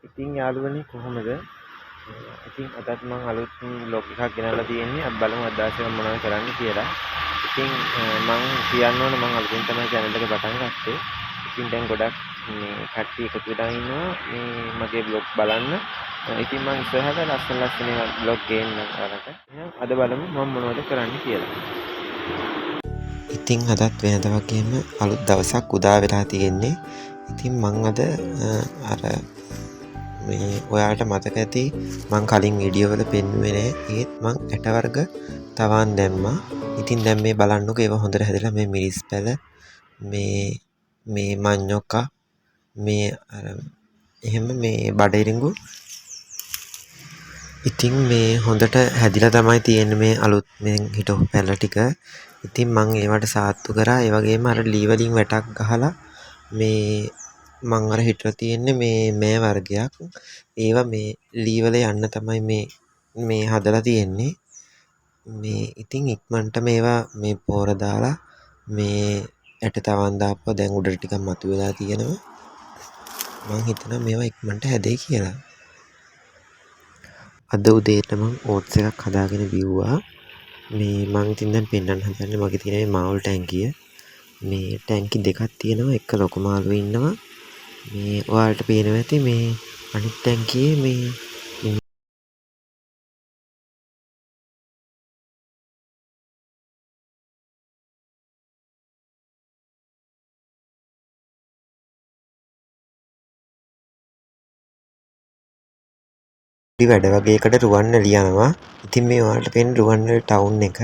ඉතින් යාළුවනේ කොහොමද? ඉතින් අදත් මම අලුත් බ්ලොග් එකක් ගෙනල්ලා තියෙන්නේ. අපි බලමු අද දවසේ මම මොනවද කරන්න කියලා. ඉතින් මම කියන්න ඕන මම අලුතෙන් තමයි channel එක පටන් ගත්තේ. ඉතින් දැන් ගොඩක් මේ කට්ටිය එකතු වෙලා ඉන්නවා මේ මගේ බ්ලොග් බලන්න. ඉතින් මම ඉස්සරහට ලස්සන ලස්සන බ්ලොග් ගේන්නම් ඔයාලට. එහෙනම් අද බලමු මම මොනවද කරන්න කියලා. ඉතින් අදත් වෙනද වගේම අලුත් දවසක් උදා වෙලා තියෙන්නේ. ඉතින් මම අද අර මේ ඔයාලට මතක ඇති මං කලින් වීඩියෝ වල පෙන්නුවේ නෑ. ඒත් මං ඇට වර්ග තවන් දැම්මා. ඉතින් දැන් මේ බලන්නකෝ ඒවා හොඳට හැදලා මේ මිරිස් පැල මේ මඤ්ඤොක්කා මේ අර එහෙම මේ බඩිරිඟු ඉතින් මේ හොඳට හැදිලා තමයි තියෙන්නේ මේ අලුත් මේ හිටපු පැල ටික. ඉතින් මං ඒවට සාත්තු කරා. ඒ වගේම අර ලී වලින් වැටක් ගහලා මේ මං අර හිටලා තියෙන්නේ මේ වර්ගයක්. ඒවා මේ ලී වල යන්න තමයි මේ හදලා තියෙන්නේ. මේ ඉතින් ඉක්මනට මේවා මේ පොර දාලා මේ ඇට තවන් දාපුවා. දැන් උඩට ටිකක් මතුවලා තියෙනවා. මං හිතනවා මේවා ඉක්මනට හැදෙයි කියලා. අද උදේට මං ඕට්ස් එකක් හදාගෙන බිව්වා. මේ මං ඉතින් දැන් පෙන්නන්න හදන්නේ මගේ තියෙන මේ මාවුල් ටැංකිය. මේ ටැංකි දෙකක් තියෙනවා. එක ලොකු මාළුවෙ ඉන්නවා. මේ ඔයාලට පේනවා ඇති මේ අනිත් ටැංකියේ මේ වැඩ වගේකට රුවන්වැලි යනවා. ඉතින් මේ ඔයාලට පේන රුවන්වැලි ටවුන් එක.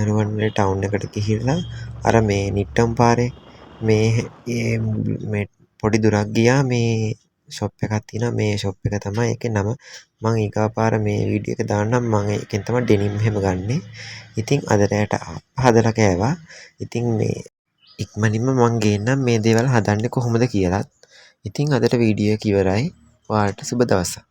රුවන්වැලි ටවුන් එකට ගිහිල්ලා අර මේ නිට්ටම් පාරේ මේ පොඩි දුරක් ගියා මේ ෂොප් එකක් තියෙනවා. මේ ෂොප් එක තමයි ඒකේ නම. මම ඊගා පාර මේ වීඩියෝ එක දාන්නම්. මම ඒකෙන් තමයි ඩෙනිම් එහෙම ගන්නෙ. ඉතින් අද රැයට හදලා කෑවා. ඉතින් මේ ඉක්මනින්ම මම ගේන්නම් මේ දේවල් හදන්නේ කොහොමද කියලාත්. ඉතින් අදට වීඩියෝ එක ඉවරයි. ඔයාලට සුබ දවසක්.